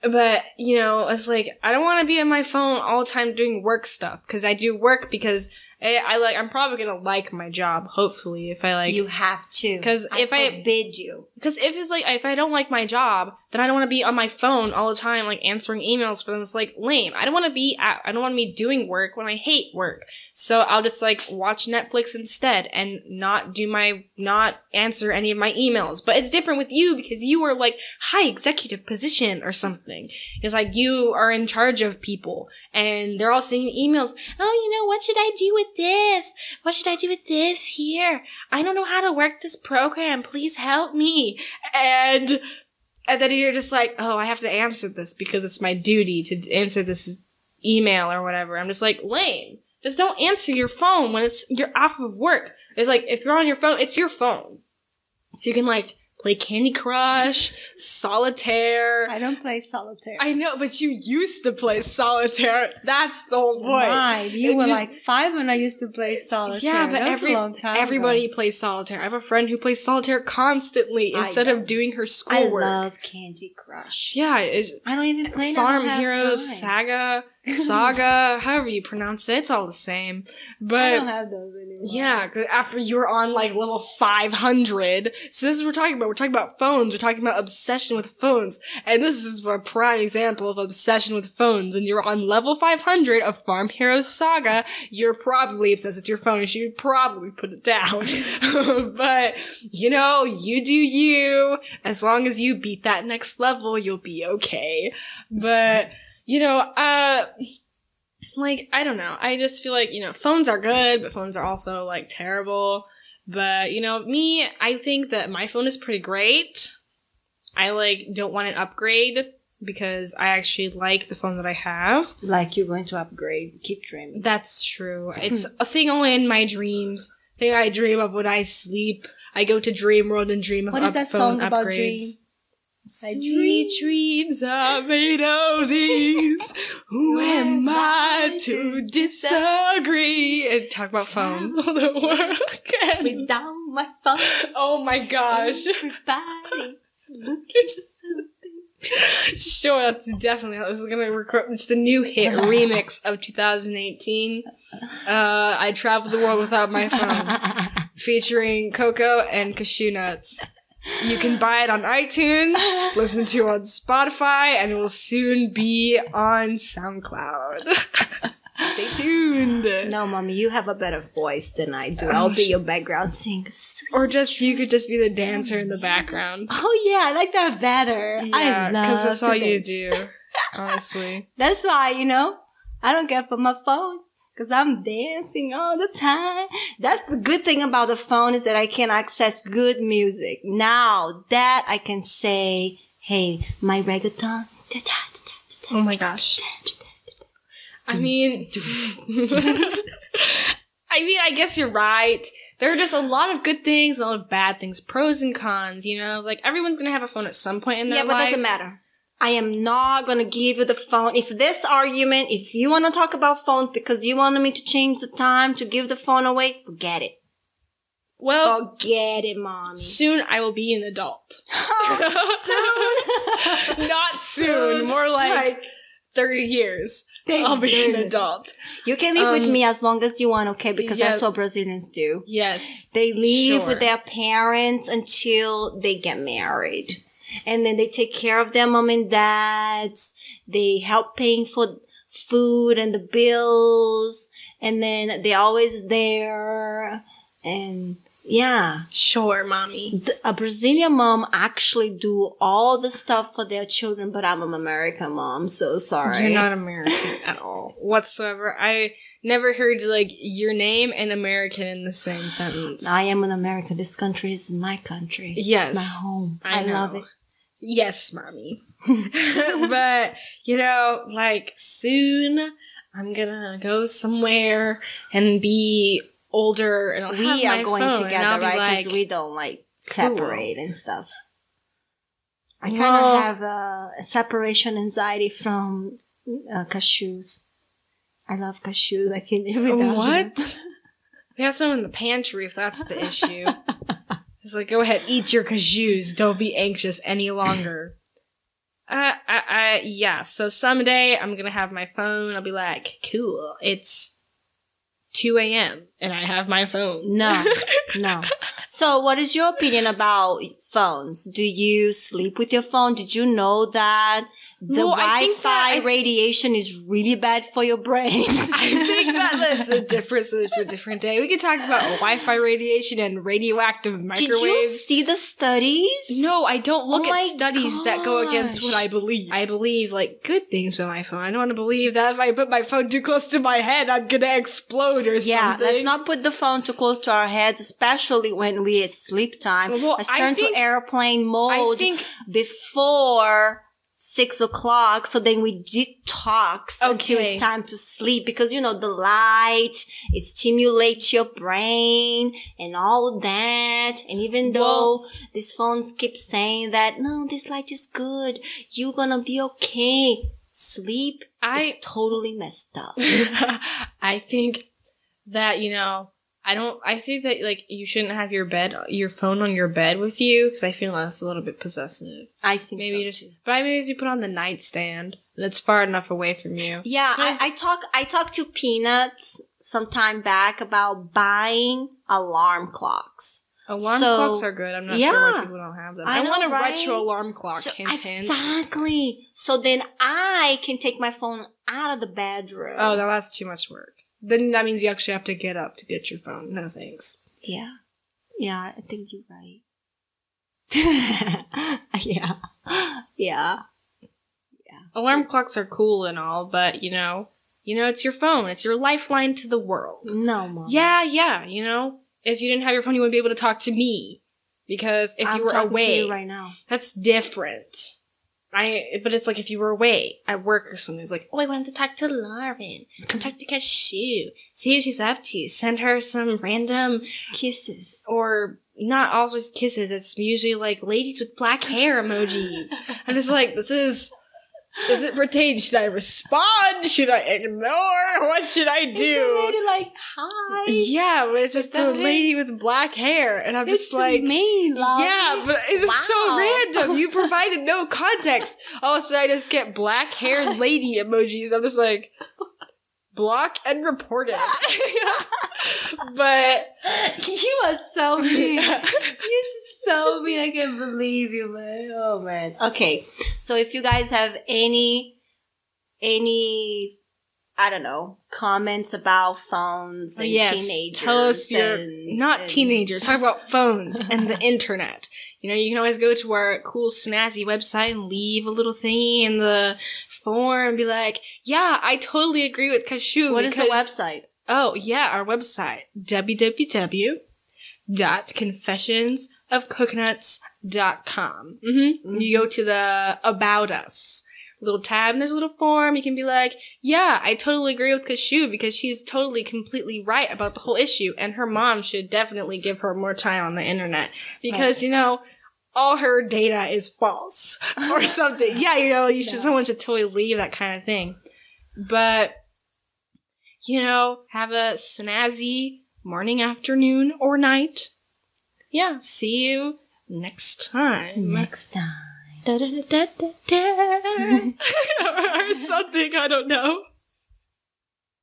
Speaker 1: But, it's like, I don't want to be on my phone all the time doing work stuff. Because I do work because I'm probably gonna like my job, hopefully, if I like.
Speaker 2: You have to.
Speaker 1: Because
Speaker 2: if I forbid you.
Speaker 1: Because if it's like, if I don't like my job, then I don't want to be on my phone all the time, like answering emails for them. It's like lame. I don't want to be doing work when I hate work. So I'll just like watch Netflix instead and not answer any of my emails. But it's different with you because you are like high executive position or something. It's like you are in charge of people and they're all sending emails. Oh, what should I do with this? What should I do with this here? I don't know how to work this program. Please help me. And then you're just like, oh, I have to answer this because it's my duty to answer this email or whatever. I'm just like, lame. Just don't answer your phone when you're off of work. It's like, if you're on your phone, it's your phone. So you can like play Candy Crush, Solitaire.
Speaker 2: I don't play Solitaire.
Speaker 1: I know, but you used to play Solitaire. That's the whole point.
Speaker 2: Right. You were like 5 when I used to play Solitaire.
Speaker 1: Yeah, but
Speaker 2: that was a long time
Speaker 1: everybody
Speaker 2: ago.
Speaker 1: plays Solitaire. I have a friend who plays Solitaire constantly instead of doing her schoolwork.
Speaker 2: I love Candy Crush.
Speaker 1: Yeah.
Speaker 2: I don't even play
Speaker 1: Farm Heroes, Saga, however you pronounce it, it's all the same. But
Speaker 2: I don't have those anymore.
Speaker 1: Yeah, 'cause after you're on like level 500, so this is what we're talking about. We're talking about phones. We're talking about obsession with phones, and this is a prime example of obsession with phones. When you're on level 500 of Farm Heroes Saga, you're probably obsessed with your phone. You should probably put it down. But you do you. As long as you beat that next level, you'll be okay. But like, I don't know. I just feel like, phones are good, but phones are also, like, terrible. But, me, I think that my phone is pretty great. I, like, don't want an upgrade because I actually like the phone that I have.
Speaker 2: Like you're going to upgrade. Keep dreaming.
Speaker 1: That's true. It's a thing only in my dreams. Thing I dream of when I sleep. I go to Dream World and dream of phone upgrades. What is that song about dreams? Sweet dreams are made of these. Who am I to disagree? And talk about phone. The world
Speaker 2: without my phone.
Speaker 1: Oh my gosh.
Speaker 2: Everybody's looking for something.
Speaker 1: Sure, that's definitely how this is gonna record. It's the new hit remix of 2018. I Travel the World Without My Phone. Featuring Coco and Cashew Nuts. You can buy it on iTunes, listen to it on Spotify, and it will soon be on SoundCloud. Stay tuned.
Speaker 2: No, Mommy, you have a better voice than I do. I'll be your background singer.
Speaker 1: Or you could just be the dancer in the background.
Speaker 2: Oh yeah, I like that better.
Speaker 1: Yeah,
Speaker 2: I love
Speaker 1: because that's all you do, honestly.
Speaker 2: That's why, I don't get for my phone. Because I'm dancing all the time. That's the good thing about the phone is that I can access good music. Now that I can say, hey, my reggaeton.
Speaker 1: Oh my gosh. I mean, I guess you're right. There are just a lot of good things, a lot of bad things, pros and cons, Like, everyone's gonna have a phone at some point in their life.
Speaker 2: Yeah, but it doesn't matter. I am not going to give you the phone. If you want to talk about phones because you wanted me to change the time to give the phone away, forget it.
Speaker 1: Well,
Speaker 2: forget it, Mommy.
Speaker 1: Soon I will be an adult.
Speaker 2: Soon?
Speaker 1: Not soon. More like 30 years. I'll be an adult.
Speaker 2: You can live with me as long as you want, okay? Because that's what Brazilians do.
Speaker 1: Yes.
Speaker 2: They live with their parents until they get married. And then they take care of their mom and dads. They help paying for food and the bills. And then they're always there. And yeah.
Speaker 1: Sure, Mommy.
Speaker 2: A Brazilian mom actually do all the stuff for their children, but I'm an American mom, so sorry.
Speaker 1: You're not American at all. Whatsoever. I never heard, your name and American in the same sentence.
Speaker 2: I am an American. This country is my country.
Speaker 1: Yes.
Speaker 2: It's my home.
Speaker 1: I
Speaker 2: love it.
Speaker 1: Yes, Mommy. But, soon I'm gonna go somewhere and be older and I'll
Speaker 2: we
Speaker 1: have
Speaker 2: are
Speaker 1: my
Speaker 2: going
Speaker 1: phone,
Speaker 2: together, right? Because we don't separate and stuff. I kind of have a separation anxiety from cashews. I love cashews. I can't live without them.
Speaker 1: What? We have some in the pantry if that's the issue. It's like, go ahead, eat your cashews. Don't be anxious any longer. Yeah, so someday I'm gonna have my phone. I'll be like, cool, it's 2 a.m. and I have my phone.
Speaker 2: No. So what is your opinion about phones? Do you sleep with your phone? Did you know that the Wi-Fi radiation is really bad for your brain?
Speaker 1: I think that's a difference for a different day. We could talk about Wi-Fi radiation and radioactive microwaves.
Speaker 2: Did you see the studies?
Speaker 1: No, I don't look at studies that go against what I believe. I believe, like, good things with my phone. I don't want to believe that if I put my phone too close to my head, I'm gonna explode or something.
Speaker 2: Yeah, let's not put the phone too close to our heads, especially when we at sleep time.
Speaker 1: Well,
Speaker 2: let's turn to airplane mode before 6 o'clock, so then we detox until it's time to sleep, because the light, it stimulates your brain and all that. And even though these phones keep saying that, no, this light is good, you're gonna be okay, sleep is totally messed up.
Speaker 1: I think that, I think that, like, you shouldn't have your phone on your bed with you, because I feel that's a little bit possessive.
Speaker 2: I think
Speaker 1: maybe maybe you put it on the nightstand, and it's far enough away from you.
Speaker 2: Yeah, I talked to Pea Nuts some time back about buying alarm clocks.
Speaker 1: Alarm clocks are good. I'm not sure why people don't have them. I want a retro alarm clock.
Speaker 2: Exactly. So then I can take my phone out of the bedroom.
Speaker 1: Oh, no, that's too much work. Then that means you actually have to get up to get your phone. No thanks.
Speaker 2: Yeah, I think you're right. Yeah.
Speaker 1: Alarm clocks are cool and all, but it's your phone. It's your lifeline to the world.
Speaker 2: No, Mom.
Speaker 1: Yeah. If you didn't have your phone, you wouldn't be able to talk to me, because if you were away,
Speaker 2: to you right now.
Speaker 1: That's different. But it's like if you were away at work or something, it's like, I wanted to talk to Lauren. Come talk to Cashew. See what she's up to. Send her some random
Speaker 2: kisses.
Speaker 1: Or not always kisses. It's usually like ladies with black hair emojis. I'm just like, does it pertain? Should I respond? Should I ignore? What should I do?
Speaker 2: Lady like, hi.
Speaker 1: Yeah, but it's just a lady with black hair, and I'm just like,
Speaker 2: mean, love.
Speaker 1: Yeah, but it's just so random. You provided no context. All of a sudden, I just get black haired lady emojis. I'm just like, block and report it. But
Speaker 2: you are so mean. So mean, I can't believe you, man. Oh, man. Okay, so if you guys have any, I don't know, comments about phones and teenagers.
Speaker 1: Tell us teenagers. Talk about phones and the internet. You can always go to our cool snazzy website and leave a little thingy in the form and be like, yeah, I totally agree with Cashew.
Speaker 2: What is the website?
Speaker 1: Oh, yeah, our website. www.confessionsofcoconuts.com. You go to the About Us little tab, and there's a little form. You can be like, yeah, I totally agree with Cashew, because she's totally completely right about the whole issue, and her mom should definitely give her more time on the internet, because, all her data is false or something. Yeah, someone should totally leave that kind of thing. But, have a snazzy morning, afternoon, or night. Yeah, see you next time.
Speaker 2: Da, da, da, da, da.
Speaker 1: Or something, I don't know.